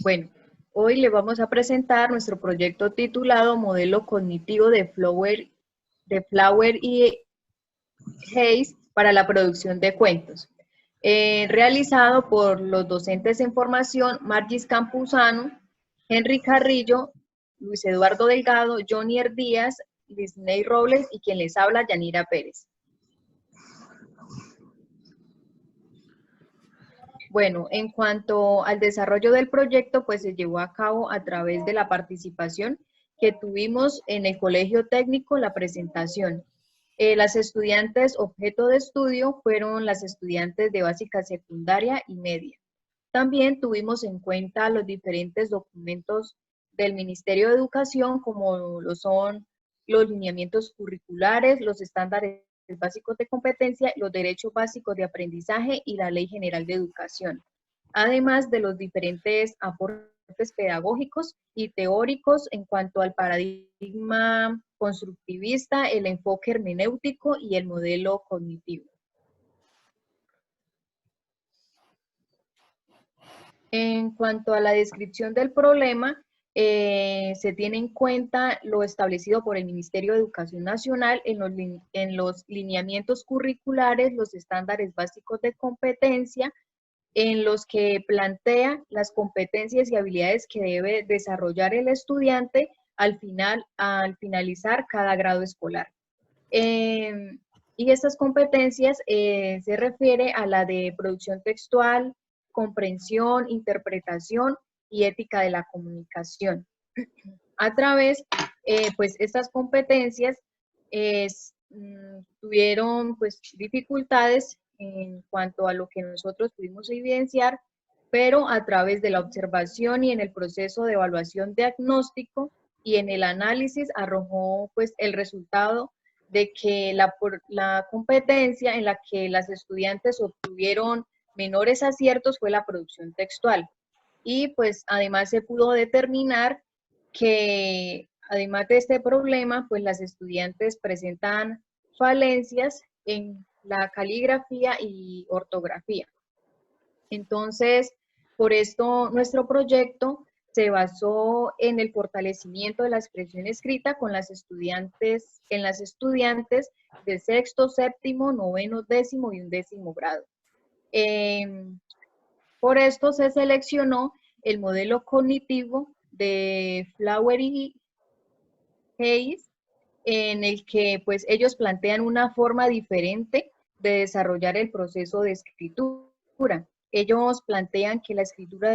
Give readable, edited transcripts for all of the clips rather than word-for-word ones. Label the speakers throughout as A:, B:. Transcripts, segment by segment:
A: Bueno, hoy le vamos a presentar nuestro proyecto titulado Modelo Cognitivo de Flower y Hayes para la producción de cuentos, realizado por los docentes en formación Margis Campuzano, Henry Carrillo, Luis Eduardo Delgado, Jonier Díaz, Lisney Robles y quien les habla, Yanira Pérez. Bueno, en cuanto al desarrollo del proyecto, pues se llevó a cabo a través de la participación que tuvimos en el Colegio Técnico, la presentación. Las estudiantes objeto de estudio fueron las estudiantes de básica secundaria y media. También tuvimos en cuenta los diferentes documentos del Ministerio de Educación, como lo son los lineamientos curriculares, los estándares básicos de competencia, los derechos básicos de aprendizaje y la Ley General de Educación, además de los diferentes aportes pedagógicos y teóricos en cuanto al paradigma constructivista, el enfoque hermenéutico y el modelo cognitivo. En cuanto a la descripción del problema, se tiene en cuenta lo establecido por el Ministerio de Educación Nacional en los lineamientos curriculares, los estándares básicos de competencia, en los que plantea las competencias y habilidades que debe desarrollar el estudiante al finalizar cada grado escolar. Y estas competencias se refiere a la de producción textual, comprensión, interpretación y ética de la comunicación. A través, pues estas competencias tuvieron pues dificultades en cuanto a lo que nosotros pudimos evidenciar, pero a través de la observación y en el proceso de evaluación diagnóstico y en el análisis arrojó pues el resultado de que la competencia en la que las estudiantes obtuvieron menores aciertos fue la producción textual. Y pues además se pudo determinar que además de este problema, pues las estudiantes presentan falencias en la caligrafía y ortografía. Entonces, por esto nuestro proyecto se basó en el fortalecimiento de la expresión escrita con las estudiantes, de sexto, séptimo, noveno, décimo y undécimo grado. Por esto se seleccionó el modelo cognitivo de Flower y Hayes, en el que pues ellos plantean una forma diferente de desarrollar el proceso de escritura. Ellos plantean que la escritura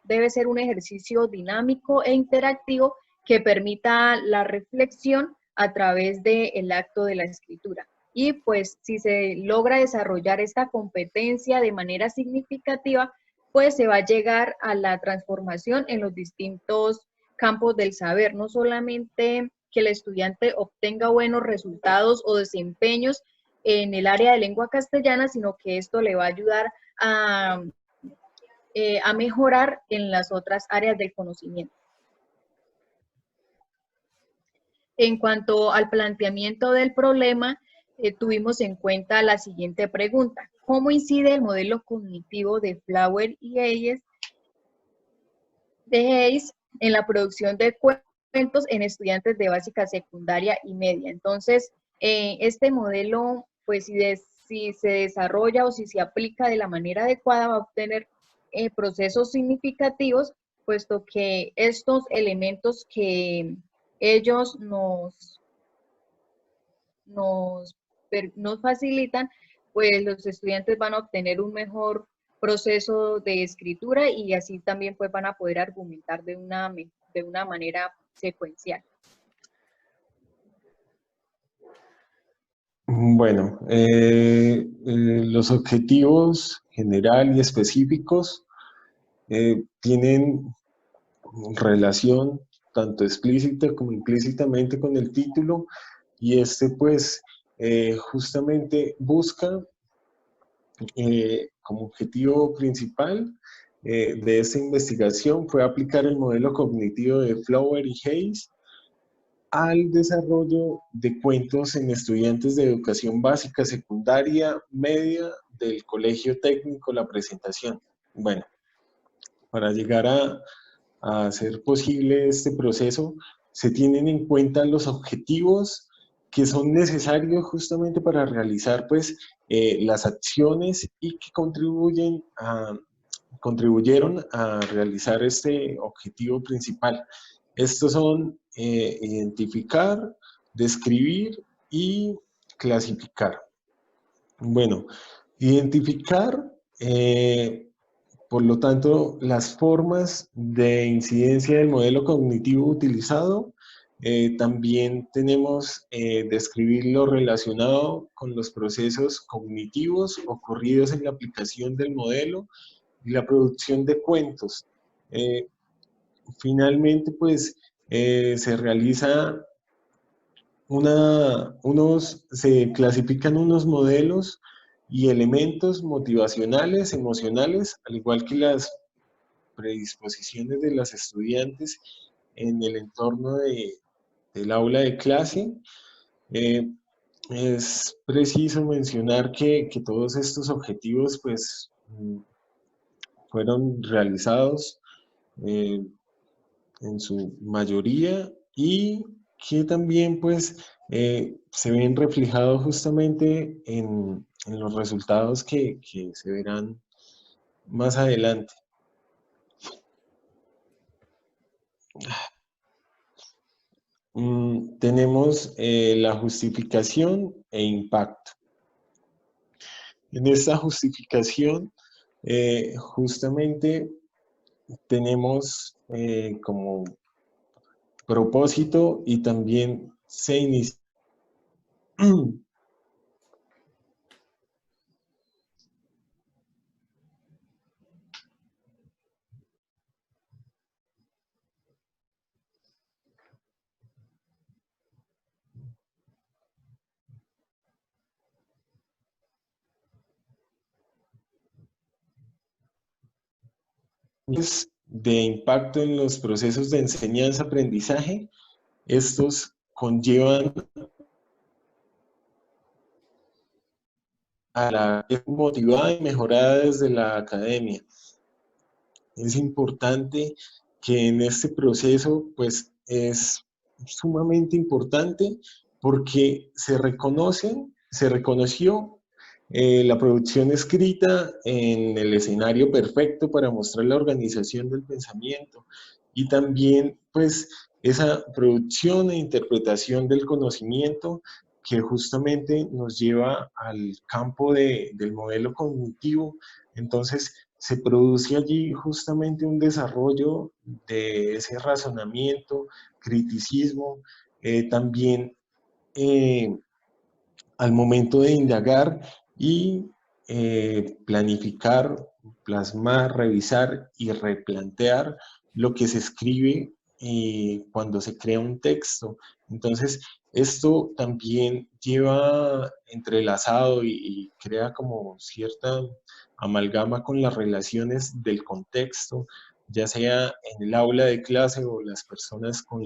A: debe ser un ejercicio dinámico e interactivo que permita la reflexión a través del acto de la escritura. Y pues si se logra desarrollar esta competencia de manera significativa, pues se va a llegar a la transformación en los distintos campos del saber, no solamente que el estudiante obtenga buenos resultados o desempeños en el área de lengua castellana, sino que esto le va a ayudar a mejorar en las otras áreas del conocimiento. En cuanto al planteamiento del problema, tuvimos en cuenta la siguiente pregunta: ¿cómo incide el modelo cognitivo de Flower y Hayes en la producción de cuentos en estudiantes de básica secundaria y media? Entonces, este modelo, pues si se desarrolla o si se aplica de la manera adecuada, va a obtener procesos significativos, puesto que estos elementos que ellos nos facilitan, pues los estudiantes van a obtener un mejor proceso de escritura y así también pues van a poder argumentar de una manera secuencial.
B: Bueno, los objetivos general y específicos tienen relación tanto explícita como implícitamente con el título, y pues justamente busca como objetivo principal de esta investigación fue aplicar el modelo cognitivo de Flower y Hayes al desarrollo de cuentos en estudiantes de educación básica, secundaria, media del Colegio Técnico La Presentación. Bueno, para llegar a hacer posible este proceso, se tienen en cuenta los objetivos que son necesarios justamente para realizar pues, las acciones y que contribuyeron a realizar este objetivo principal. Estos son identificar, describir y clasificar. Bueno, identificar, por lo tanto, las formas de incidencia del modelo cognitivo utilizado. También tenemos describir lo relacionado con los procesos cognitivos ocurridos en la aplicación del modelo y la producción de cuentos. Finalmente, pues, se realiza se clasifican unos modelos y elementos motivacionales, emocionales, al igual que las predisposiciones de los estudiantes en el entorno del aula de clase. Es preciso mencionar que todos estos objetivos pues, fueron realizados eh, en su mayoría y que también pues se ven reflejados justamente en los resultados que se verán más adelante. Tenemos la justificación e impacto. En esta justificación justamente tenemos como propósito y también se inicia de impacto en los procesos de enseñanza-aprendizaje. Estos conllevan a la motivada y mejorada desde la academia. Es importante que en este proceso, pues es sumamente importante porque se reconoció la producción escrita en el escenario perfecto para mostrar la organización del pensamiento y también pues esa producción e interpretación del conocimiento que justamente nos lleva al campo del modelo cognitivo. Entonces se produce allí justamente un desarrollo de ese razonamiento, criticismo, también al momento de indagar y planificar, plasmar, revisar y replantear lo que se escribe cuando se crea un texto. Entonces, esto también lleva entrelazado y crea como cierta amalgama con las relaciones del contexto, ya sea en el aula de clase o las personas con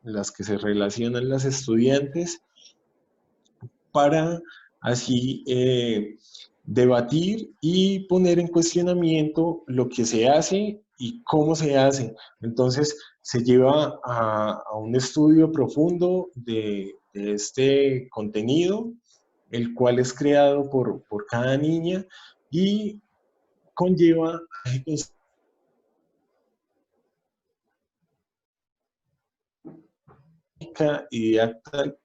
B: las que se relacionan los estudiantes, para así debatir y poner en cuestionamiento lo que se hace y cómo se hace. Entonces, se lleva a un estudio profundo de este contenido, el cual es creado por cada niña y conlleva a y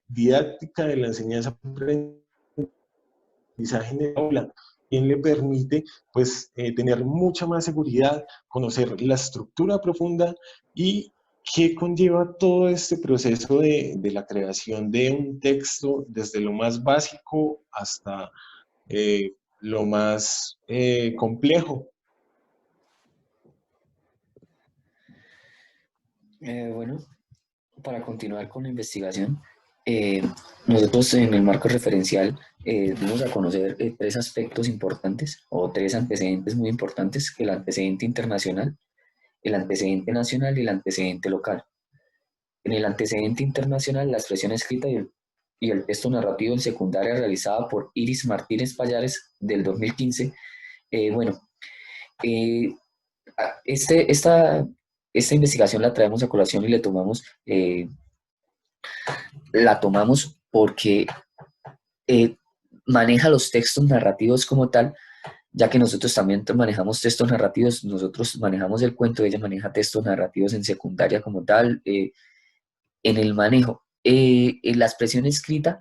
B: didáctica de la enseñanza-aprendizaje en el aula, quien le permite pues, tener mucha más seguridad, conocer la estructura profunda y qué conlleva todo este proceso de la creación de un texto desde lo más básico hasta lo más complejo.
C: Bueno, para continuar con la investigación, nosotros en el marco referencial dimos a conocer tres aspectos importantes o tres antecedentes muy importantes, que el antecedente internacional, el antecedente nacional y el antecedente local. En el antecedente internacional, la expresión escrita y el texto narrativo en secundaria realizada por Iris Martínez Payares del 2015, bueno, Esta investigación la traemos a colación y la tomamos porque eh, maneja los textos narrativos como tal, ya que nosotros también manejamos textos narrativos, nosotros manejamos el cuento, ella maneja textos narrativos en secundaria como tal, en el manejo. En la expresión escrita,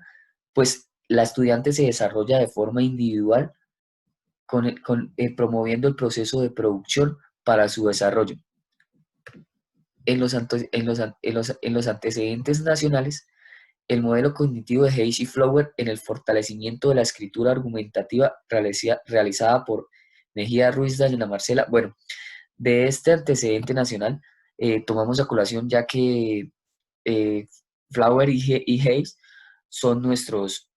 C: pues la estudiante se desarrolla de forma individual promoviendo el proceso de producción para su desarrollo. En los antecedentes nacionales, el modelo cognitivo de Hayes y Flower en el fortalecimiento de la escritura argumentativa realizada por Mejía Ruiz de Ayala Marcela. Bueno, de este antecedente nacional tomamos a colación ya que eh, Flower y Hayes son nuestros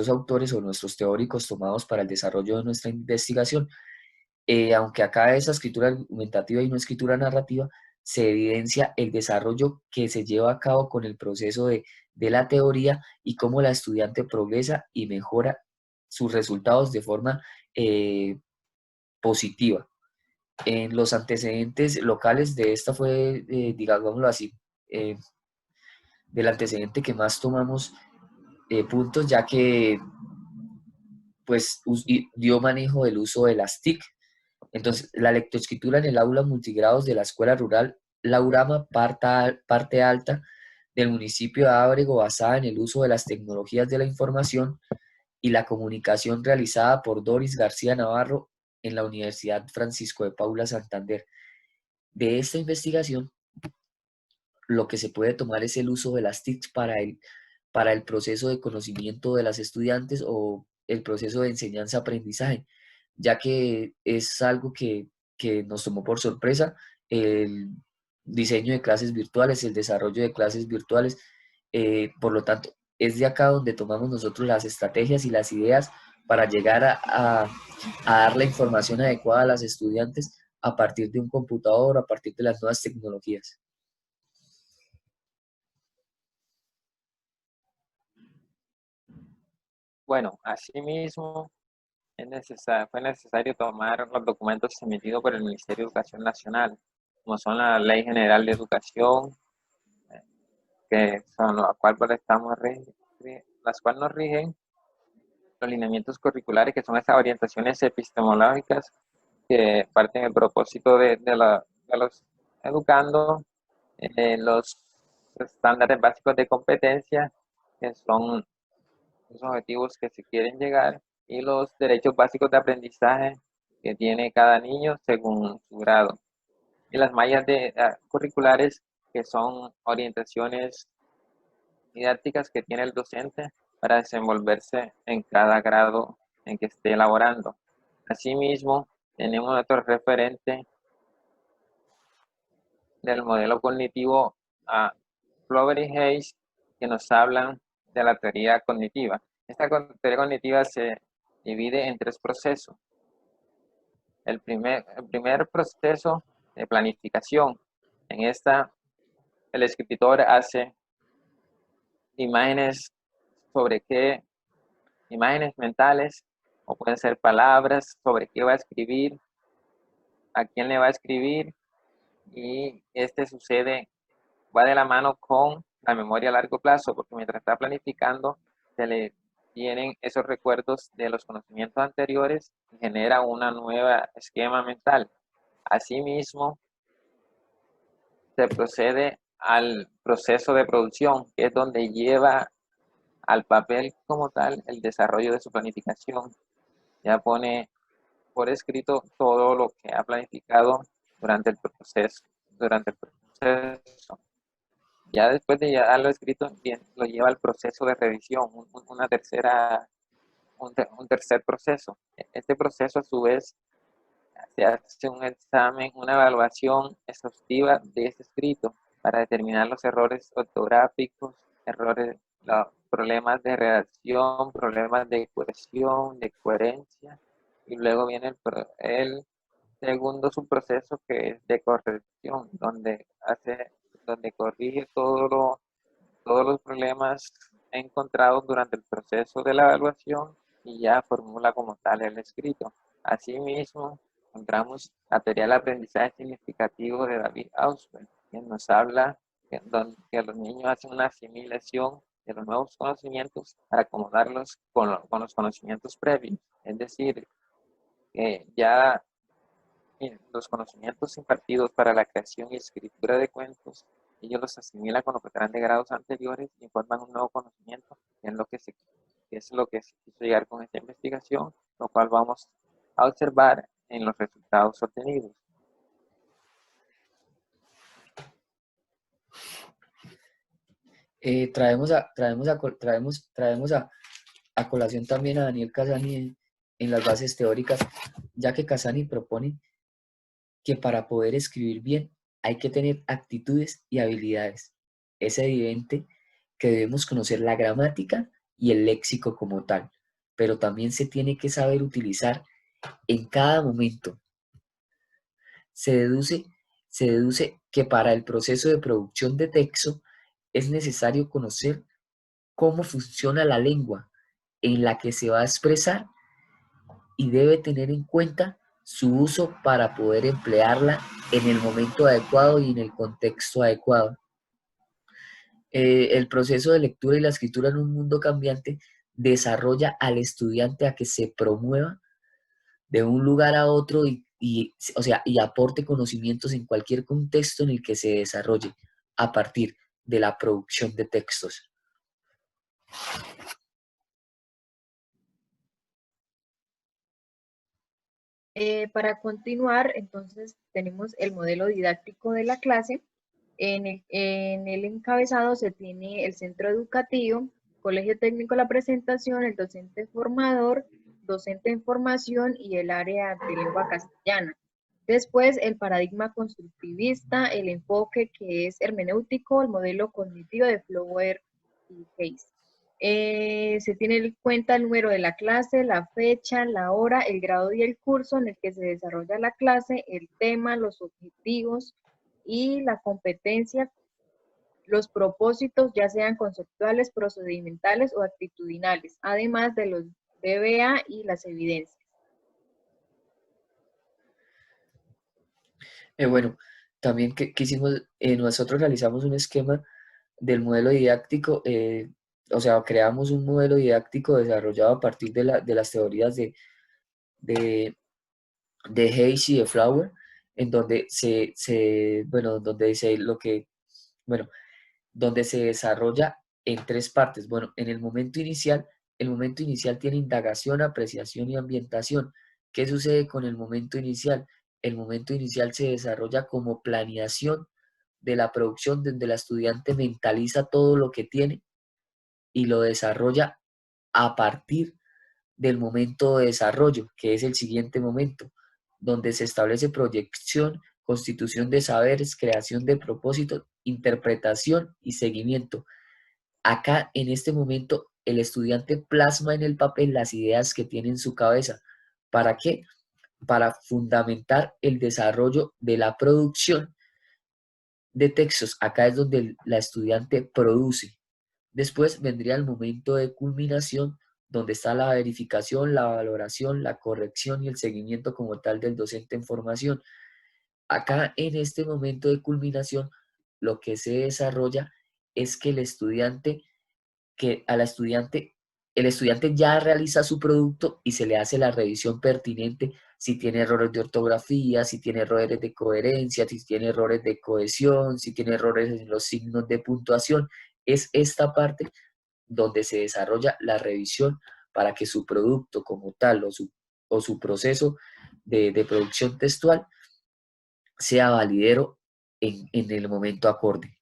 C: autores o nuestros teóricos tomados para el desarrollo de nuestra investigación. Aunque acá esa escritura argumentativa y no escritura narrativa, se evidencia el desarrollo que se lleva a cabo con el proceso de la teoría y cómo la estudiante progresa y mejora sus resultados de forma positiva. En los antecedentes locales de esta fue, digámoslo así, eh, del antecedente que más tomamos puntos, ya que pues dio manejo del uso de las TIC. Entonces, la lectoescritura en el aula multigrados de la Escuela Rural Laurama, parte alta del municipio de Ábrego, basada en el uso de las tecnologías de la información y la comunicación realizada por Doris García Navarro en la Universidad Francisco de Paula Santander. De esta investigación, lo que se puede tomar es el uso de las TICs para el proceso de conocimiento de las estudiantes o el proceso de enseñanza-aprendizaje, ya que es algo que nos tomó por sorpresa el diseño de clases virtuales, el desarrollo de clases virtuales. Por lo tanto, es de acá donde tomamos nosotros las estrategias y las ideas para llegar a dar la información adecuada a las estudiantes a partir de un computador, a partir de las nuevas tecnologías.
D: Bueno, asimismo, fue necesario tomar los documentos emitidos por el Ministerio de Educación Nacional, como son la Ley General de Educación, que son las cuales las cuales nos rigen los lineamientos curriculares, que son estas orientaciones epistemológicas que parten del propósito de los educandos, los estándares básicos de competencia, que son los objetivos que se quieren llegar, y los derechos básicos de aprendizaje que tiene cada niño según su grado. Y las mallas curriculares, que son orientaciones didácticas que tiene el docente para desenvolverse en cada grado en que esté elaborando. Asimismo, tenemos otro referente del modelo cognitivo a Flower y Hayes, que nos hablan de la teoría cognitiva. Esta teoría cognitiva se divide en tres procesos. El primer proceso de planificación. En esta, el escritor hace imágenes sobre qué, imágenes mentales, o pueden ser palabras sobre qué va a escribir, a quién le va a escribir, y va de la mano con la memoria a largo plazo, porque mientras está planificando, se le tienen esos recuerdos de los conocimientos anteriores y genera una nueva esquema mental. Asimismo, se procede al proceso de producción, que es donde lleva al papel como tal el desarrollo de su planificación. Ya pone por escrito todo lo que ha planificado durante el proceso. Ya después de ya lo escrito, bien, lo lleva al proceso de revisión, un tercer proceso. Este proceso, a su vez, se hace un examen, una evaluación exhaustiva de ese escrito para determinar los errores ortográficos, los problemas de redacción, problemas de cohesión, de coherencia, y luego viene el segundo subproceso, que es de corrección, donde corrige todos los problemas encontrados durante el proceso de la evaluación y ya formula como tal el escrito. Asimismo, encontramos la teoría del aprendizaje significativo de David Ausubel, quien nos habla que los niños hacen una asimilación de los nuevos conocimientos para acomodarlos con los conocimientos previos. Es decir, que ya los conocimientos impartidos para la creación y escritura de cuentos, ellos los asimilan con los que traen de grados anteriores y forman un nuevo conocimiento, que es lo que se quiso llegar con esta investigación, lo cual vamos a observar en los resultados obtenidos.
C: Traemos a colación también a Daniel Cassani en las bases teóricas, ya que Cassani propone que para poder escribir bien hay que tener actitudes y habilidades. Es evidente que debemos conocer la gramática y el léxico como tal, pero también se tiene que saber utilizar en cada momento. Se deduce que para el proceso de producción de texto es necesario conocer cómo funciona la lengua en la que se va a expresar y debe tener en cuenta su uso para poder emplearla en el momento adecuado y en el contexto adecuado. El proceso de lectura y la escritura en un mundo cambiante desarrolla al estudiante a que se promueva de un lugar a otro y aporte conocimientos en cualquier contexto en el que se desarrolle a partir de la producción de textos.
A: Para continuar, entonces tenemos el modelo didáctico de la clase. En el encabezado se tiene el centro educativo, colegio técnico La Presentación, el docente formador, docente en formación y el área de lengua castellana. Después el paradigma constructivista, el enfoque que es hermenéutico, el modelo cognitivo de Flower y Hayes. Se tiene en cuenta el número de la clase, la fecha, la hora, el grado y el curso en el que se desarrolla la clase, el tema, los objetivos y la competencia, los propósitos, ya sean conceptuales, procedimentales o actitudinales, además de los DBA y las evidencias.
C: Bueno, también nosotros realizamos un esquema del modelo didáctico, creamos un modelo didáctico desarrollado a partir de las teorías de Hayes y de Flower, en donde donde se desarrolla en tres partes. Bueno, en el momento inicial tiene indagación, apreciación y ambientación. ¿Qué sucede con el momento inicial? El momento inicial se desarrolla como planeación de la producción, donde la estudiante mentaliza todo lo que tiene y lo desarrolla a partir del momento de desarrollo, que es el siguiente momento, donde se establece proyección, constitución de saberes, creación de propósitos, interpretación y seguimiento. Acá, en este momento, el estudiante plasma en el papel las ideas que tiene en su cabeza. ¿Para qué? Para fundamentar el desarrollo de la producción de textos. Acá es donde la estudiante produce. Después vendría el momento de culminación, donde está la verificación, la valoración, la corrección y el seguimiento como tal del docente en formación. Acá, en este momento de culminación, lo que se desarrolla es que el estudiante ya realiza su producto y se le hace la revisión pertinente si tiene errores de ortografía, si tiene errores de coherencia, si tiene errores de cohesión, si tiene errores en los signos de puntuación. Es esta parte donde se desarrolla la revisión para que su producto como tal o su proceso de producción textual sea validero en el momento acorde.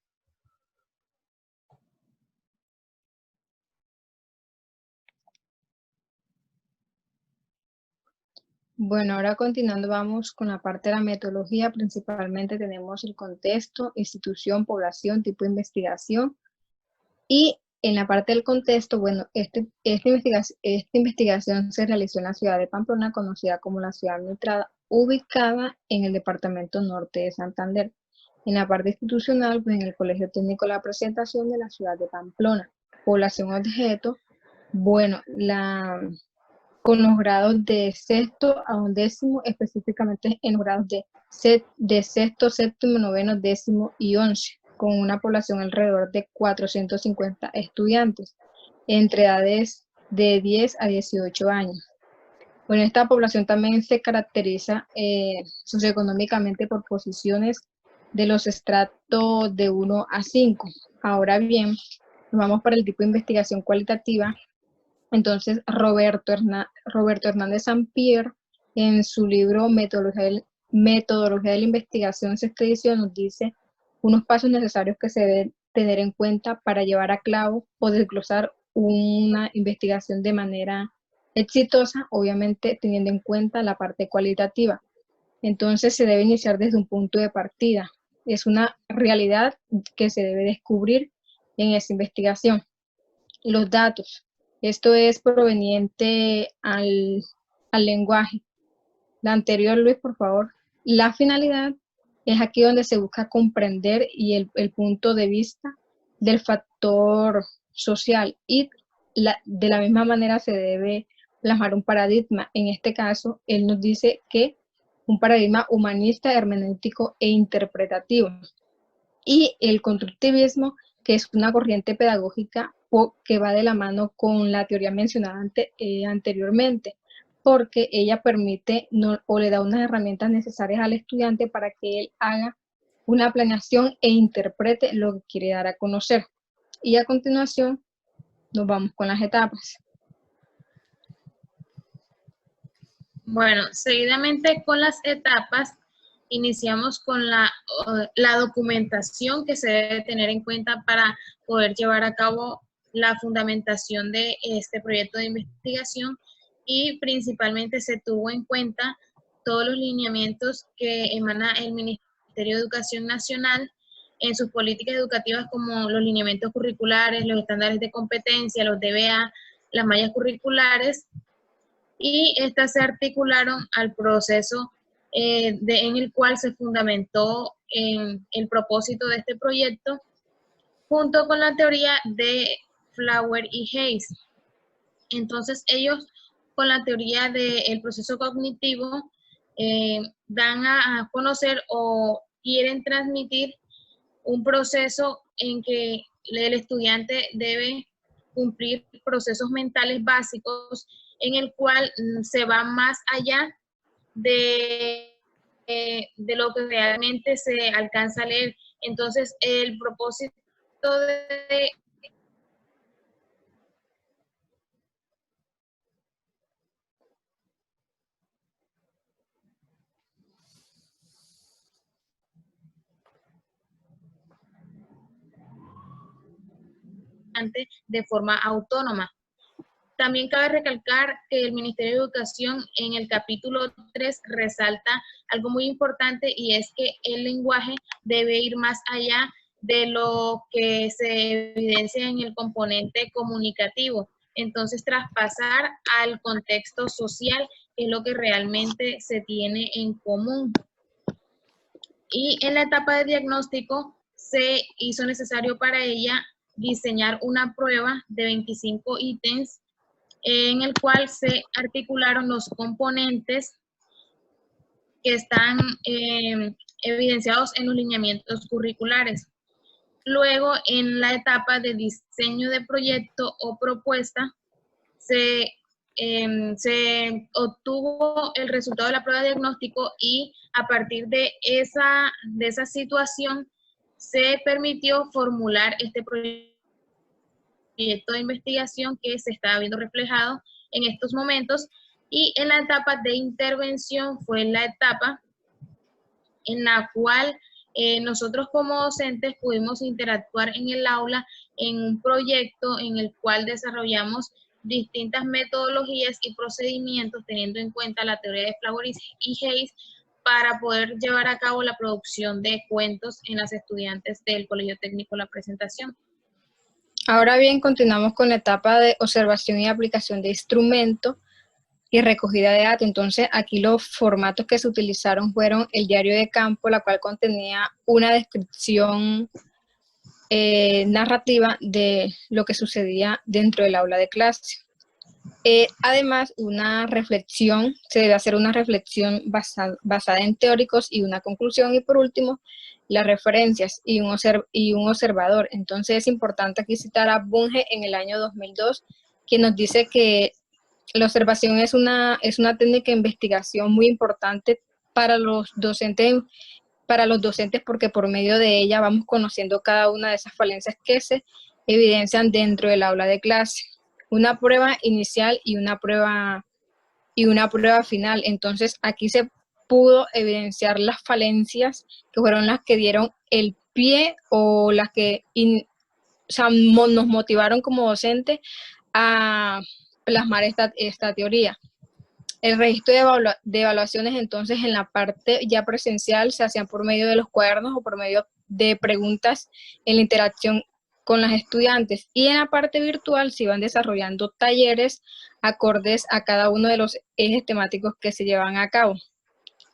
E: Bueno, ahora continuando vamos con la parte de la metodología. Principalmente tenemos el contexto, institución, población, tipo de investigación. Y en la parte del contexto, bueno, esta investigación se realizó en la ciudad de Pamplona, conocida como la ciudad administrada, ubicada en el departamento norte de Santander. En la parte institucional, pues en el Colegio Técnico La Presentación de la ciudad de Pamplona. Población objeto, bueno, la con los grados de sexto a undécimo, específicamente en los grados de sexto, séptimo, noveno, décimo y 11, con una población alrededor de 450 estudiantes, entre edades de 10 a 18 años. Bueno, esta población también se caracteriza socioeconómicamente por posiciones de los estratos de 1 a 5. Ahora bien, nos vamos para el tipo de investigación cualitativa. Entonces, Roberto Hernández Sampier, en su libro Metodología de la Investigación, sexta edición, nos dice unos pasos necesarios que se deben tener en cuenta para llevar a cabo o desglosar una investigación de manera exitosa, obviamente teniendo en cuenta la parte cualitativa. Entonces, se debe iniciar desde un punto de partida. Es una realidad que se debe descubrir en esa investigación. Los datos. Esto es proveniente al lenguaje. La anterior, Luis, por favor. La finalidad es aquí donde se busca comprender y el punto de vista del factor social, y de la misma manera se debe plasmar un paradigma. En este caso, él nos dice que un paradigma humanista, hermenéutico e interpretativo. Y el constructivismo, que es una corriente pedagógica que va de la mano con la teoría mencionada anteriormente, porque ella permite o le da unas herramientas necesarias al estudiante para que él haga una planeación e interprete lo que quiere dar a conocer. Y a continuación nos vamos con las etapas.
A: Bueno, seguidamente con las etapas, iniciamos con la documentación que se debe tener en cuenta para poder llevar a cabo la fundamentación de este proyecto de investigación, y principalmente se tuvo en cuenta todos los lineamientos que emana el Ministerio de Educación Nacional en sus políticas educativas, como los lineamientos curriculares, los estándares de competencia, los DBA, las mallas curriculares, y estas se articularon al proceso en el cual se fundamentó en el propósito de este proyecto, junto con la teoría de Flower y Hayes. Entonces ellos, con la teoría del proceso cognitivo, dan a conocer o quieren transmitir un proceso en que el estudiante debe cumplir procesos mentales básicos, en el cual se va más allá de lo que realmente se alcanza a leer. Entonces, el propósito de de forma autónoma. También cabe recalcar que el Ministerio de Educación en el capítulo 3 resalta algo muy importante, y es que el lenguaje debe ir más allá de lo que se evidencia en el componente comunicativo. Entonces, traspasar al contexto social, que es lo que realmente se tiene en común. Y en la etapa de diagnóstico se hizo necesario para ella diseñar una prueba de 25 ítems en el cual se articularon los componentes que están evidenciados en los lineamientos curriculares. Luego, en la etapa de diseño de proyecto o propuesta, se obtuvo el resultado de la prueba de diagnóstico, y a partir de esa situación se permitió formular este proyecto de investigación que se está viendo reflejado en estos momentos. Y en la etapa de intervención fue la etapa en la cual nosotros como docentes pudimos interactuar en el aula en un proyecto en el cual desarrollamos distintas metodologías y procedimientos teniendo en cuenta la teoría de Flower y Hayes, para poder llevar a cabo la producción de cuentos en las estudiantes del Colegio Técnico La Presentación.
E: Ahora bien, continuamos con la etapa de observación y aplicación de instrumentos y recogida de datos. Entonces, aquí los formatos que se utilizaron fueron el diario de campo, la cual contenía una descripción narrativa de lo que sucedía dentro del aula de clase. Además, se debe hacer una reflexión basada en teóricos y una conclusión. Y por último, las referencias y un observador. Entonces es importante aquí citar a Bunge en el año 2002, quien nos dice que la observación es una técnica de investigación muy importante para los docentes porque por medio de ella vamos conociendo cada una de esas falencias que se evidencian dentro del aula de clase. Una prueba inicial y una prueba final. Entonces aquí se pudo evidenciar las falencias que fueron las que dieron el pie o las que nos motivaron como docentes a plasmar esta teoría. El registro de evaluaciones, entonces, en la parte ya presencial se hacían por medio de los cuadernos o por medio de preguntas en la interacción con las estudiantes, y en la parte virtual se iban desarrollando talleres acordes a cada uno de los ejes temáticos que se llevan a cabo.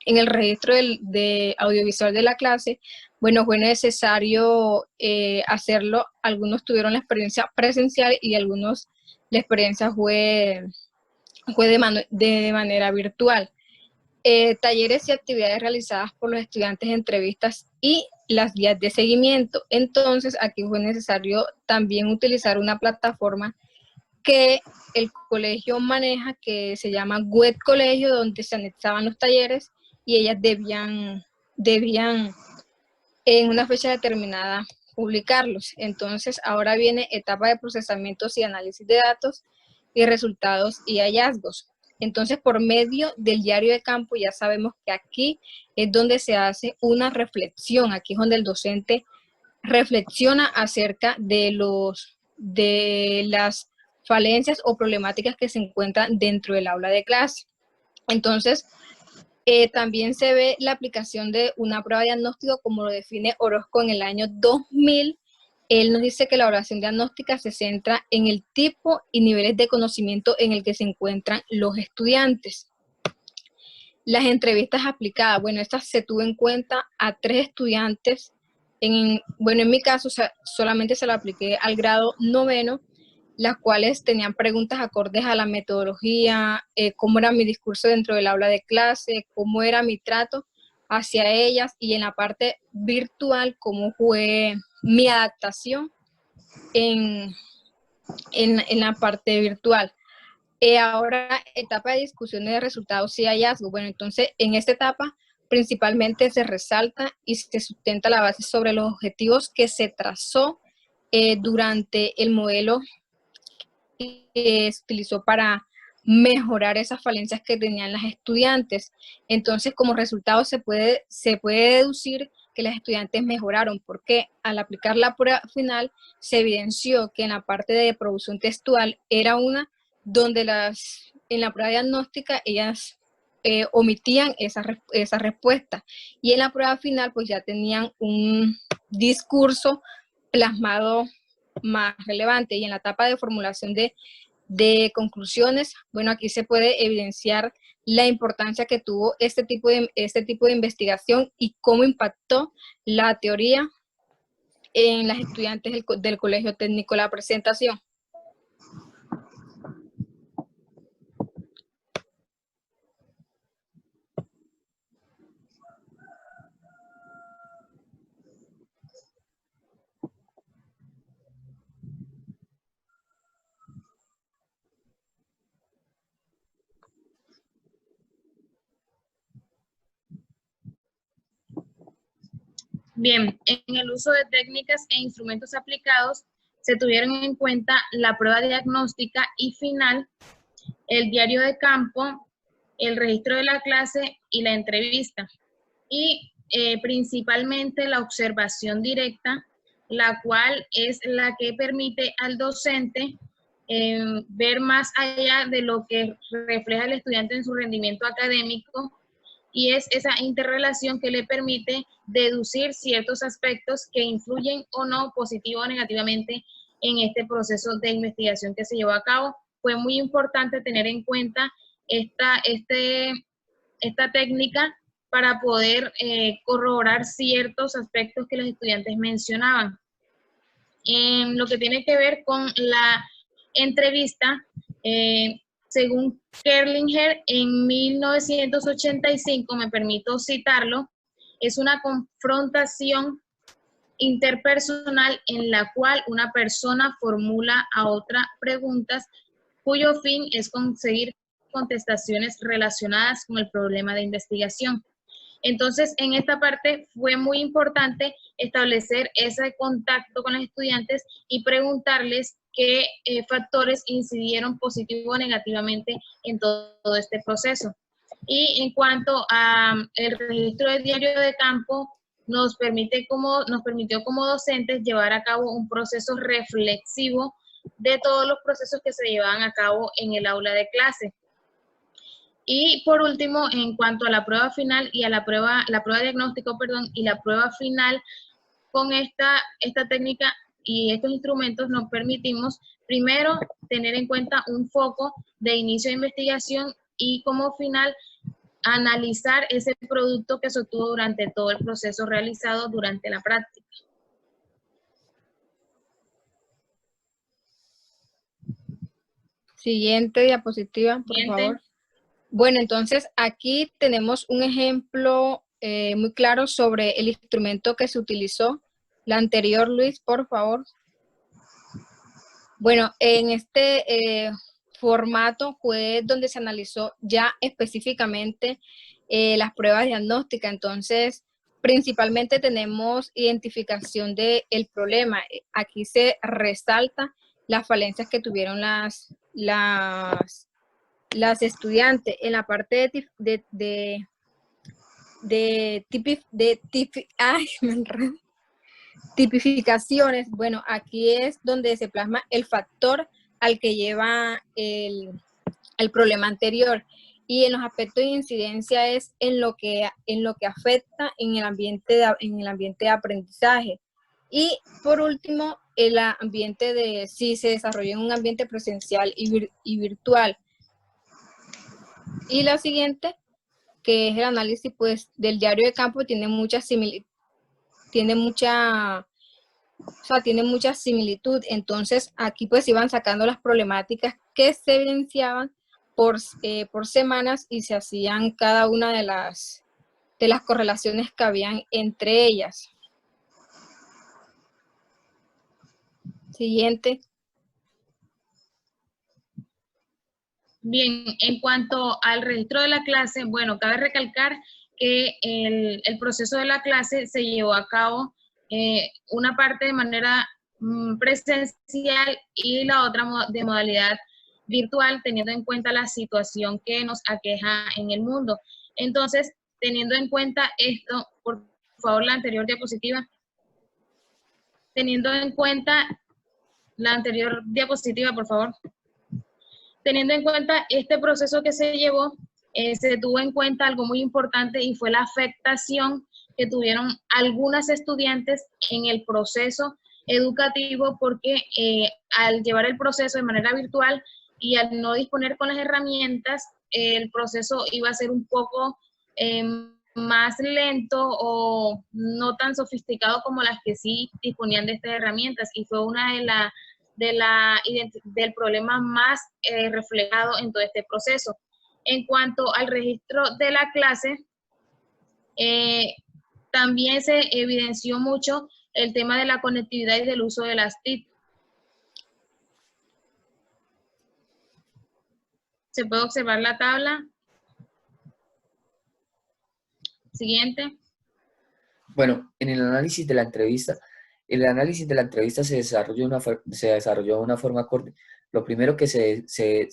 E: En el registro de audiovisual de la clase, bueno, fue necesario hacerlo. Algunos tuvieron la experiencia presencial y algunos la experiencia fue de manera virtual. Talleres y actividades realizadas por los estudiantes, entrevistas y las guías de seguimiento. Entonces, aquí fue necesario también utilizar una plataforma que el colegio maneja, que se llama Web Colegio, donde se anexaban los talleres y ellas debían en una fecha determinada publicarlos. Entonces, ahora viene etapa de procesamientos y análisis de datos y resultados y hallazgos. Entonces, por medio del diario de campo, ya sabemos que aquí es donde se hace una reflexión. Aquí es donde el docente reflexiona acerca de las falencias o problemáticas que se encuentran dentro del aula de clase. Entonces, también se ve la aplicación de una prueba de diagnóstico, como lo define Orozco en el año 2000. Él nos dice que la evaluación diagnóstica se centra en el tipo y niveles de conocimiento en el que se encuentran los estudiantes. Las entrevistas aplicadas, bueno, estas se tuvo en cuenta a 3 estudiantes. En mi caso, solamente se lo apliqué al grado 9º, las cuales tenían preguntas acordes a la metodología, cómo era mi discurso dentro del aula de clase, cómo era mi trato hacia ellas, y en la parte virtual, cómo fue mi adaptación en la parte virtual. Ahora, etapa de discusiones de resultados y hallazgos. Bueno, entonces, en esta etapa, principalmente se resalta y se sustenta la base sobre los objetivos que se trazó durante el modelo que se utilizó para mejorar esas falencias que tenían las estudiantes. Entonces, como resultado se puede deducir que las estudiantes mejoraron, porque al aplicar la prueba final se evidenció que en la parte de producción textual era una donde en la prueba diagnóstica ellas omitían esa respuesta, y en la prueba final pues ya tenían un discurso plasmado más relevante. Y en la etapa de formulación de conclusiones, bueno, aquí se puede evidenciar la importancia que tuvo este tipo de investigación y cómo impactó la teoría en las estudiantes del Colegio Técnico. La presentación.
A: Bien, en el uso de técnicas e instrumentos aplicados se tuvieron en cuenta la prueba diagnóstica y final, el diario de campo, el registro de la clase y la entrevista. Y principalmente la observación directa, la cual es la que permite al docente ver más allá de lo que refleja el estudiante en su rendimiento académico, y es esa interrelación que le permite deducir ciertos aspectos que influyen o no positivo o negativamente en este proceso de investigación que se llevó a cabo. Fue muy importante tener en cuenta esta técnica para poder corroborar ciertos aspectos que los estudiantes mencionaban. En lo que tiene que ver con la entrevista,
F: según Kerlinger, en 1985, me permito citarlo, es una confrontación interpersonal en la cual una persona formula a otra preguntas cuyo fin es conseguir contestaciones relacionadas con el problema de investigación. Entonces, en esta parte fue muy importante establecer ese contacto con los estudiantes y preguntarles qué factores incidieron positivo o negativamente en todo este proceso. Y en cuanto al registro de diario de campo, nos permitió como docentes llevar a cabo un proceso reflexivo de todos los procesos que se llevaban a cabo en el aula de clase. Y por último, en cuanto a la prueba final y a la prueba diagnóstico, y la prueba final, con esta técnica y estos instrumentos nos permitimos, primero, tener en cuenta un foco de inicio de investigación y como final, analizar ese producto que se obtuvo durante todo el proceso realizado durante la práctica.
E: Siguiente diapositiva, por favor. Bueno, entonces aquí tenemos un ejemplo muy claro sobre el instrumento que se utilizó. La anterior, Luis, por favor. Bueno, en este formato fue donde se analizó ya específicamente las pruebas diagnósticas. Entonces, principalmente tenemos identificación del problema. Aquí se resalta las falencias que tuvieron las estudiantes en la parte tipificaciones. Bueno, aquí es donde se plasma el factor al que lleva el problema anterior, y en los aspectos de incidencia es en lo que afecta en el ambiente de aprendizaje. Y por último, el ambiente de si se desarrolla en un ambiente presencial y virtual. Y la siguiente, que es el análisis pues del diario de campo, tiene mucha similitud. Entonces aquí pues iban sacando las problemáticas que se evidenciaban por semanas y se hacían cada una de las correlaciones que habían entre ellas. Siguiente.
F: Bien, en cuanto al registro de la clase, bueno, cabe recalcar que el proceso de la clase se llevó a cabo una parte de manera presencial y la otra de modalidad virtual, teniendo en cuenta la situación que nos aqueja en el mundo. Entonces, teniendo en cuenta esto, por favor, la anterior diapositiva. Teniendo en cuenta la anterior diapositiva, por favor. Teniendo en cuenta este proceso que se llevó, se tuvo en cuenta algo muy importante y fue la afectación que tuvieron algunas estudiantes en el proceso educativo, porque al llevar el proceso de manera virtual y al no disponer con las herramientas, el proceso iba a ser un poco más lento o no tan sofisticado como las que sí disponían de estas herramientas, y fue una del problema más reflejado en todo este proceso. En cuanto al registro de la clase, también se evidenció mucho el tema de la conectividad y del uso de las TIC. Se puede observar la tabla. Siguiente.
C: Bueno, en el análisis de la entrevista, se desarrolló de una forma acorde. Lo primero que se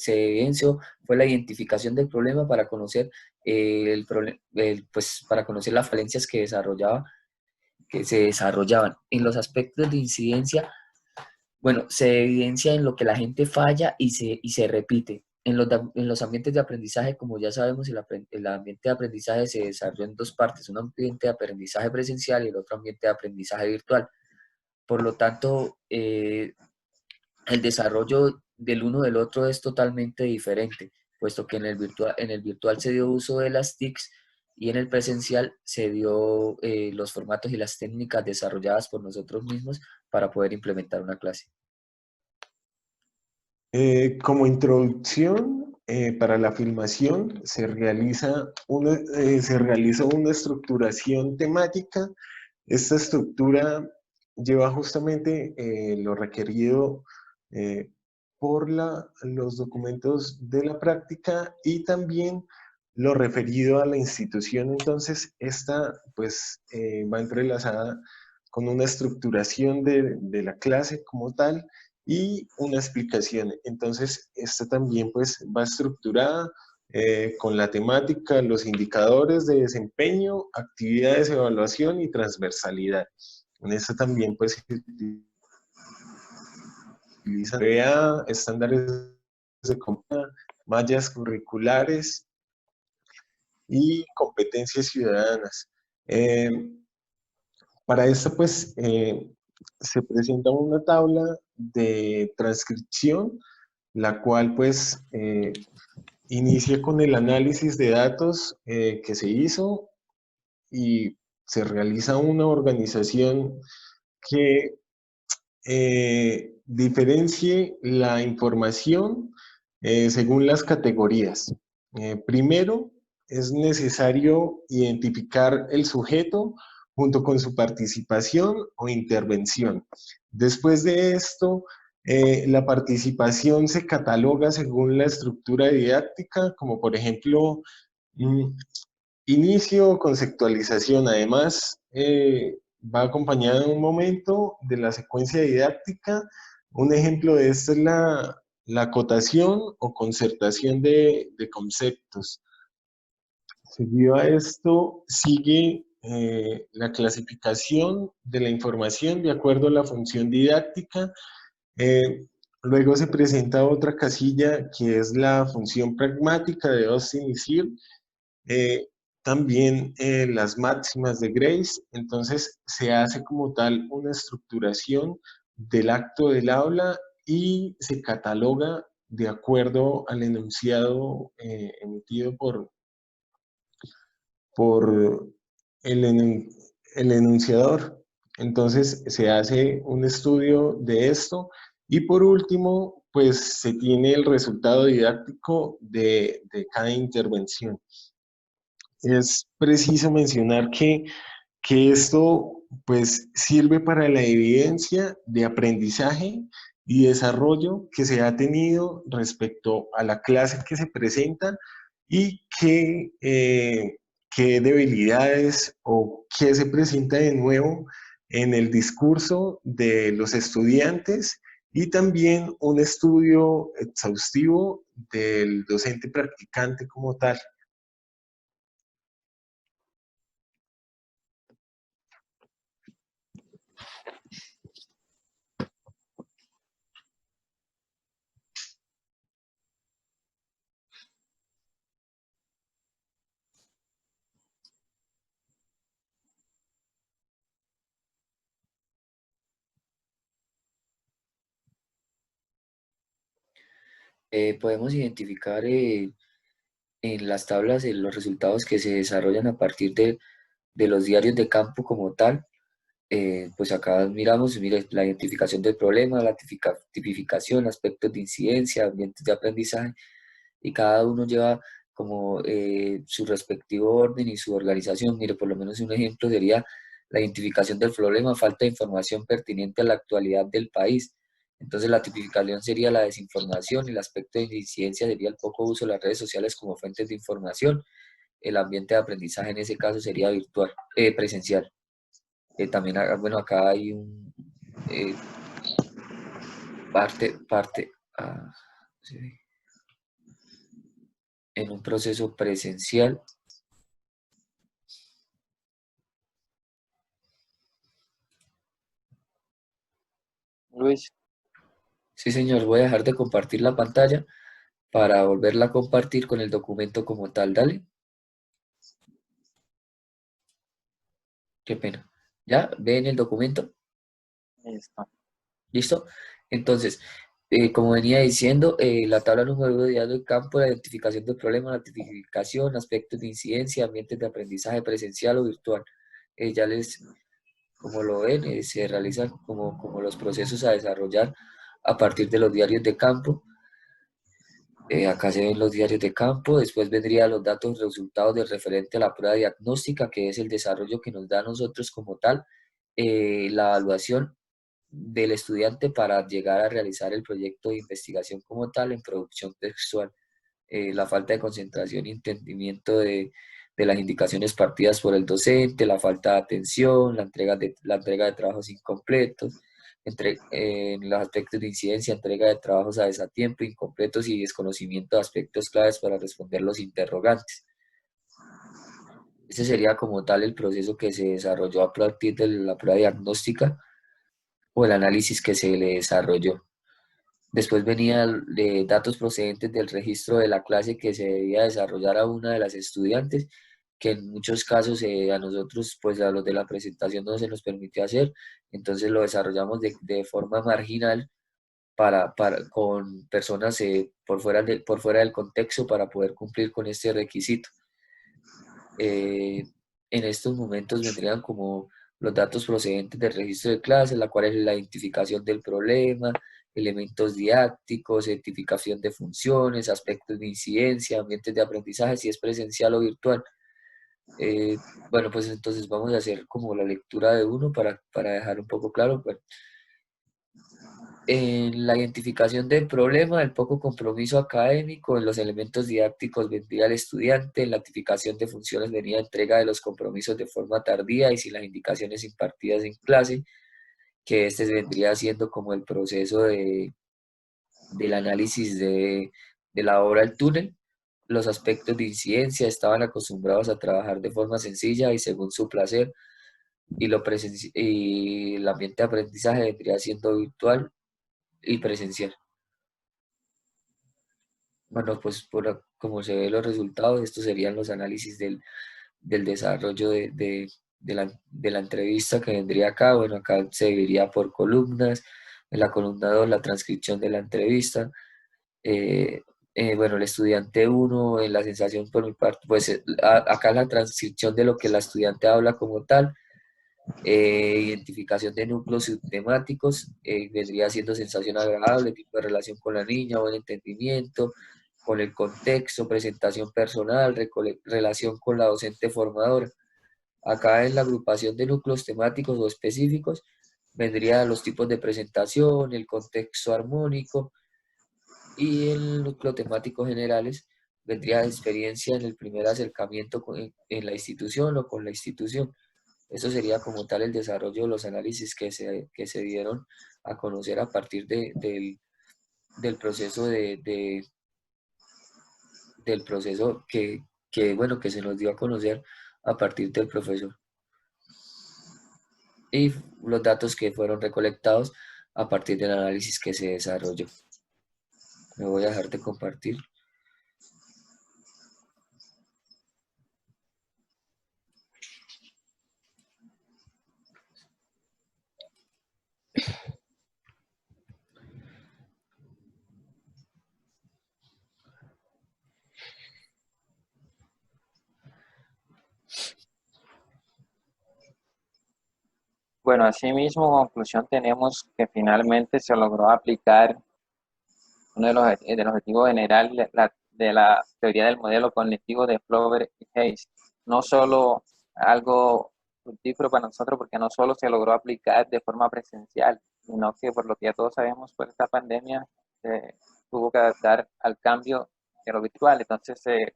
C: evidenció fue la identificación del problema para conocer para conocer las falencias que se desarrollaban. En los aspectos de incidencia, bueno, se evidencia en lo que la gente falla y se repite. En los ambientes de aprendizaje, como ya sabemos, el ambiente de aprendizaje se desarrolla en dos partes: un ambiente de aprendizaje presencial y el otro ambiente de aprendizaje virtual. Por lo tanto, el desarrollo del uno del otro es totalmente diferente, puesto que en el virtual se dio uso de las TICs y en el presencial se dio los formatos y las técnicas desarrolladas por nosotros mismos para poder implementar una clase.
B: Como introducción, para la filmación se realiza una estructuración temática. Esta estructura lleva justamente lo requerido por los documentos de la práctica y también lo referido a la institución. Entonces, esta pues va entrelazada con una estructuración de la clase como tal y una explicación. Entonces, esta también pues va estructurada con la temática, los indicadores de desempeño, actividades de evaluación y transversalidad. En esta también pues se utilizan estándares de conducta, mallas curriculares y competencias ciudadanas. Para esto pues se presenta una tabla de transcripción, la cual pues inicia con el análisis de datos que se hizo y se realiza una organización que diferencie la información según las categorías. Primero, es necesario identificar el sujeto junto con su participación o intervención. Después de esto, la participación se cataloga según la estructura didáctica, como por ejemplo, inicio, conceptualización. Además, va acompañada en un momento de la secuencia didáctica. Un ejemplo de esto es la acotación o concertación de conceptos. Seguido a esto, sigue la clasificación de la información de acuerdo a la función didáctica. Luego se presenta otra casilla que es la función pragmática de Austin y Searle. También las máximas de Grace. Entonces se hace como tal una estructuración del acto del aula y se cataloga de acuerdo al enunciado emitido por el enunciador. Entonces se hace un estudio de esto y por último pues se tiene el resultado didáctico de cada intervención. Es preciso mencionar que esto pues sirve para la evidencia de aprendizaje y desarrollo que se ha tenido respecto a la clase que se presenta y qué debilidades o qué se presenta de nuevo en el discurso de los estudiantes y también un estudio exhaustivo del docente practicante como tal.
C: Podemos identificar en las tablas los resultados que se desarrollan a partir de los diarios de campo como tal. Pues acá miramos, mire, la identificación del problema, la tipificación, aspectos de incidencia, ambientes de aprendizaje, y cada uno lleva como su respectivo orden y su organización. Mire, por lo menos un ejemplo sería la identificación del problema, falta de información pertinente a la actualidad del país. Entonces la tipificación sería la desinformación, el aspecto de incidencia sería el poco uso de las redes sociales como fuentes de información, el ambiente de aprendizaje en ese caso sería virtual, presencial. También, bueno, acá hay un sí, en un proceso presencial.
D: Luis.
C: Sí, señor, voy a dejar de compartir la pantalla para volverla a compartir con el documento como tal. Dale. Qué pena. ¿Ya? ¿Ven el documento?
D: Listo.
C: ¿Listo? Entonces, como venía diciendo, la tabla número 1 de diario de campo, la identificación del problema, la tipificación, aspectos de incidencia, ambientes de aprendizaje presencial o virtual. Ya les, como lo ven, se realizan como los procesos a desarrollar a partir de los diarios de campo. Acá se ven los diarios de campo, después vendrían los datos resultados del referente a la prueba diagnóstica, que es el desarrollo que nos da a nosotros como tal, la evaluación del estudiante para llegar a realizar el proyecto de investigación como tal en producción textual, la falta de concentración y entendimiento de las indicaciones partidas por el docente, la falta de atención, la entrega de trabajos incompletos, en los aspectos de incidencia, entrega de trabajos a desatiempo, incompletos y desconocimiento de aspectos claves para responder los interrogantes. Ese sería como tal el proceso que se desarrolló a partir de la prueba diagnóstica o el análisis que se le desarrolló. Después venía de datos procedentes del registro de la clase que se debía desarrollar a una de las estudiantes, que en muchos casos a nosotros, pues a los de la presentación no se nos permitió hacer, entonces lo desarrollamos de forma marginal con personas por fuera del contexto para poder cumplir con este requisito. En estos momentos vendrían como los datos procedentes del registro de clases, la cual es la identificación del problema, elementos didácticos, identificación de funciones, aspectos de incidencia, ambientes de aprendizaje, si es presencial o virtual. Bueno, pues entonces vamos a hacer como la lectura de uno para dejar un poco claro. Bueno, en la identificación del problema, el poco compromiso académico, en los elementos didácticos vendría el estudiante, en la identificación de funciones venía entrega de los compromisos de forma tardía y sin las indicaciones impartidas en clase, que este vendría siendo como el proceso del análisis de la obra El túnel. Los aspectos de incidencia estaban acostumbrados a trabajar de forma sencilla y según su placer, y el ambiente de aprendizaje vendría siendo virtual y presencial. Bueno, pues como se ven los resultados, estos serían los análisis del desarrollo de la entrevista que vendría acá. Bueno, acá se dividiría por columnas. En la columna 2, la transcripción de la entrevista. Bueno, el estudiante 1, en la sensación por mi parte, pues acá la transcripción de lo que la estudiante habla como tal. Identificación de núcleos subtemáticos, vendría siendo sensación agradable, tipo de relación con la niña, buen entendimiento, con el contexto, presentación personal, relación con la docente formadora. Acá en la agrupación de núcleos temáticos o específicos, vendría los tipos de presentación, el contexto armónico, y el núcleo temático generales vendría experiencia en el primer acercamiento en la institución o con la institución. Eso sería como tal el desarrollo de los análisis que se dieron a conocer a partir del proceso del proceso bueno, que se nos dio a conocer a partir del profesor. Y los datos que fueron recolectados a partir del análisis que se desarrolló. Me voy a dejar de compartir.
D: Bueno, asimismo, en conclusión, tenemos que finalmente se logró aplicar uno de los objetivos generales de la teoría del modelo cognitivo de Flower y Hayes. No solo algo fructífero para nosotros, porque no solo se logró aplicar de forma presencial, sino que por lo que ya todos sabemos, por esta pandemia se tuvo que adaptar al cambio de lo virtual. Entonces se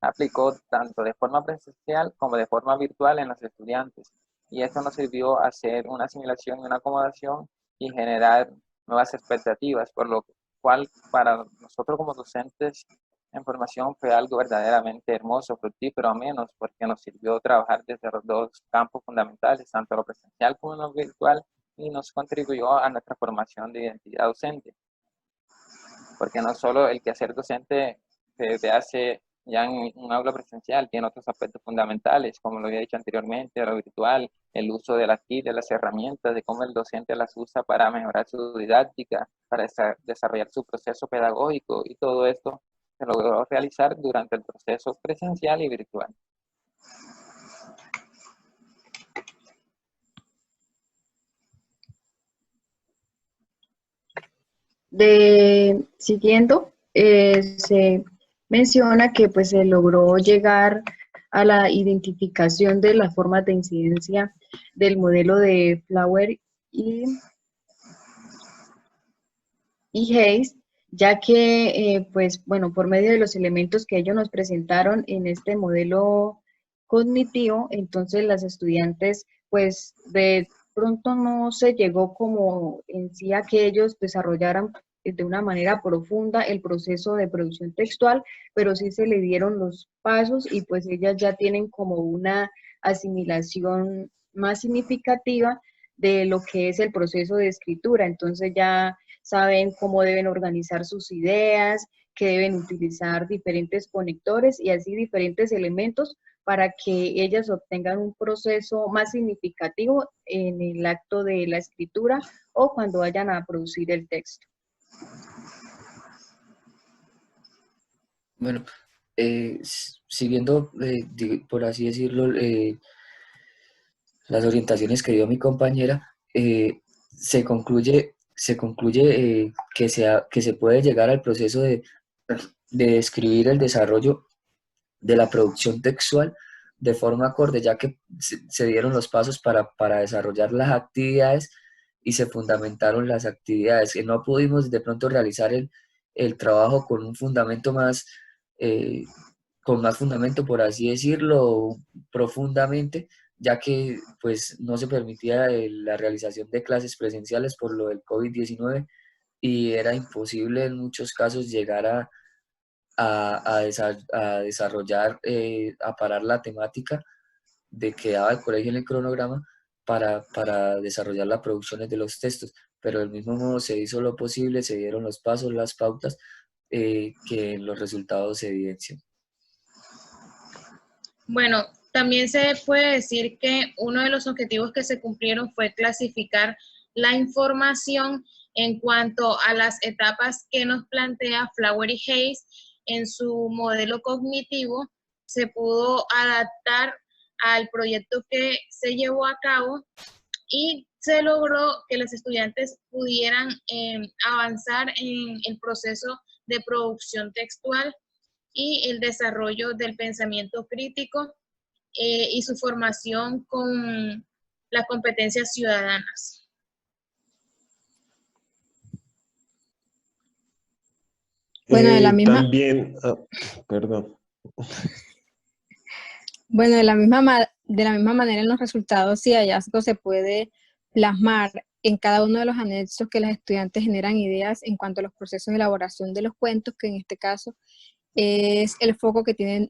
D: aplicó tanto de forma presencial como de forma virtual en los estudiantes. Y esto nos sirvió a hacer una asimilación y una acomodación y generar nuevas expectativas, por lo cual para nosotros como docentes en formación fue algo verdaderamente hermoso, fructífero, menos, porque nos sirvió trabajar desde los dos campos fundamentales, tanto lo presencial como lo virtual, y nos contribuyó a nuestra formación de identidad docente. Porque no solo el quehacer docente se hace ya en un aula presencial, tiene otros aspectos fundamentales, como lo había dicho anteriormente, lo virtual, el uso de las TIC, de las herramientas, de cómo el docente las usa para mejorar su didáctica, para desarrollar su proceso pedagógico, y todo esto se logró realizar durante el proceso presencial y virtual.
A: Siguiendo, se menciona que pues se logró llegar a la identificación de las formas de incidencia del modelo de Flower y Hayes, ya que, pues, bueno, por medio de los elementos que ellos nos presentaron en este modelo cognitivo, entonces las estudiantes, pues, de pronto no se llegó como en sí a que ellos desarrollaran de una manera profunda el proceso de producción textual, pero sí se le dieron los pasos y pues ellas ya tienen como una asimilación más significativa de lo que es el proceso de escritura. Entonces ya saben cómo deben organizar sus ideas, que deben utilizar diferentes conectores y así diferentes elementos para que ellas obtengan un proceso más significativo en el acto de la escritura o cuando vayan a producir el texto.
C: Bueno, siguiendo, por así decirlo, las orientaciones que dio mi compañera, se concluye que se puede llegar al proceso de describir el desarrollo de la producción textual de forma acorde, ya que se dieron los pasos para desarrollar las actividades y se fundamentaron las actividades. Que no pudimos de pronto realizar el trabajo con un fundamento más, con más fundamento, por así decirlo, profundamente, ya que pues no se permitía la realización de clases presenciales por lo del COVID-19 y era imposible en muchos casos llegar a desarrollar, a parar la temática de que daba el colegio en el cronograma para desarrollar las producciones de los textos, pero del mismo modo se hizo lo posible, se dieron los pasos, las pautas, que en los resultados se evidencian.
F: Bueno, también se puede decir que uno de los objetivos que se cumplieron fue clasificar la información en cuanto a las etapas que nos plantea Flower y Hayes en su modelo cognitivo. Se pudo adaptar al proyecto que se llevó a cabo y se logró que los estudiantes pudieran avanzar en el proceso de producción textual y el desarrollo del pensamiento crítico y su formación con las competencias ciudadanas.
E: Bueno, de la misma,
B: También, perdón.
E: bueno, de la misma manera en los resultados y hallazgos se puede plasmar en cada uno de los anexos que los estudiantes generan ideas en cuanto a los procesos de elaboración de los cuentos, que en este caso es el foco que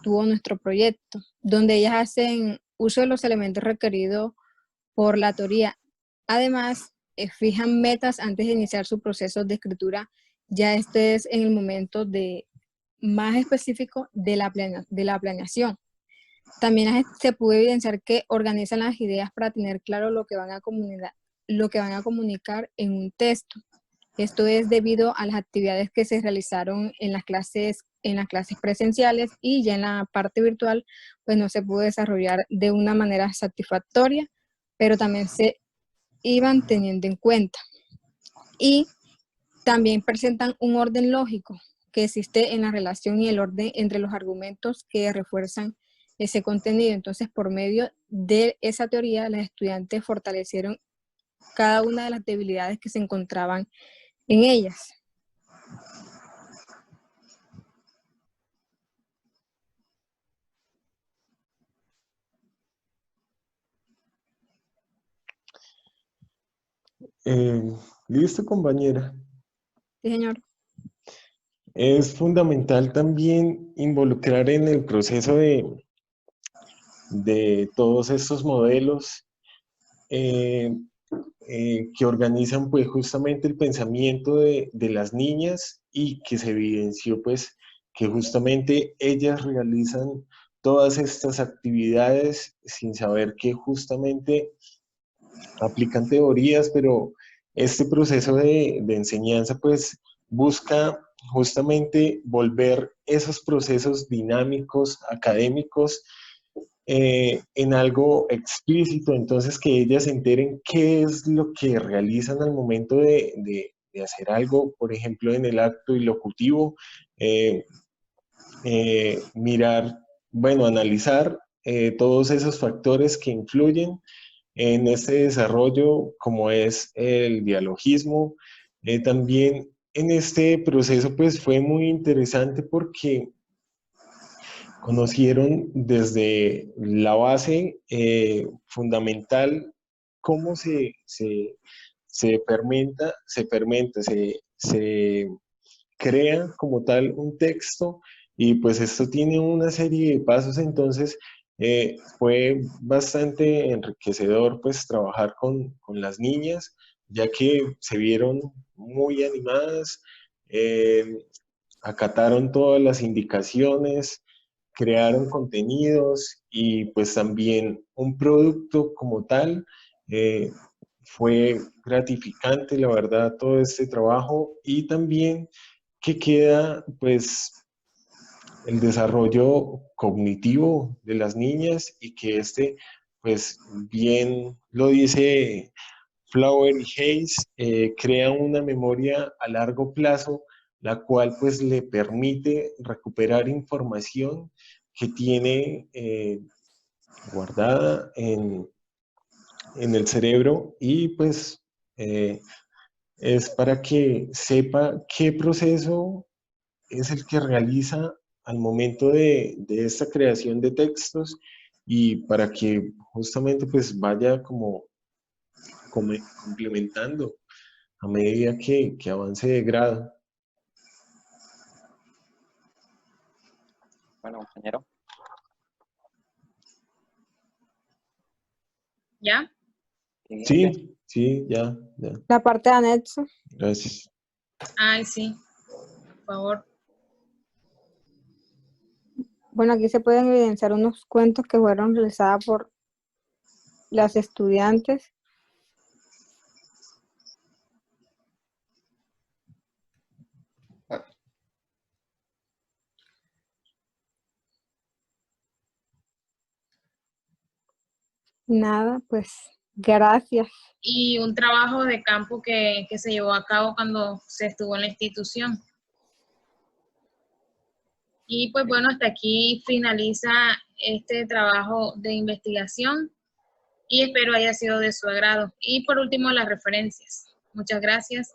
E: tuvo nuestro proyecto, donde ellas hacen uso de los elementos requeridos por la teoría. Además, fijan metas antes de iniciar su proceso de escritura. Ya este es en el momento más específico de la planeación. También se puede evidenciar que organizan las ideas para tener claro lo que van a comunicar en un texto. Esto es debido a las actividades que se realizaron en las clases presenciales, y ya en la parte virtual pues no se pudo desarrollar de una manera satisfactoria, pero también se iban teniendo en cuenta. Y también presentan un orden lógico que existe en la relación y el orden entre los argumentos que refuerzan ese contenido. Entonces, por medio de esa teoría, los estudiantes fortalecieron cada una de las debilidades que se encontraban en ellas.
B: Listo, compañera.
E: Sí, señor.
B: Es fundamental también involucrar en el proceso de todos estos modelos que organizan pues justamente el pensamiento de las niñas, y que se evidenció pues que justamente ellas realizan todas estas actividades sin saber que justamente aplican teorías, pero este proceso de enseñanza pues busca justamente volver esos procesos dinámicos, académicos, en algo explícito. Entonces que ellas se enteren qué es lo que realizan al momento hacer algo, por ejemplo, en el acto ilocutivo, mirar, bueno, analizar todos esos factores que influyen en este desarrollo, como es el dialogismo. También en este proceso pues fue muy interesante porque conocieron desde la base fundamental cómo se fermenta, se crea como tal un texto, y pues esto tiene una serie de pasos. Entonces fue bastante enriquecedor pues trabajar con las niñas, ya que se vieron muy animadas, eh, acataron todas las indicaciones, crearon contenidos y pues también un producto como tal. eh, Fue gratificante, la verdad, todo este trabajo, y también que queda pues el desarrollo cognitivo de las niñas, y que este, pues bien lo dice Flower y Hayes, crea una memoria a largo plazo, la cual pues le permite recuperar información que tiene guardada en el cerebro, y pues es para que sepa qué proceso es el que realiza al momento de esta creación de textos, y para que justamente pues vaya como complementando a medida que avance de grado.
D: Bueno, compañero.
F: ¿Ya?
D: Siguiente.
B: Sí, sí, ya,
E: La parte de anexo.
B: gracias.
F: Ay, sí, por favor.
E: Bueno, aquí se pueden evidenciar unos cuentos que fueron realizados por las estudiantes. Nada, pues gracias.
F: Y un trabajo de campo que se llevó a cabo cuando se estuvo en la institución. Y pues bueno, hasta aquí finaliza este trabajo de investigación y espero haya sido de su agrado. Y por último, las referencias. Muchas gracias.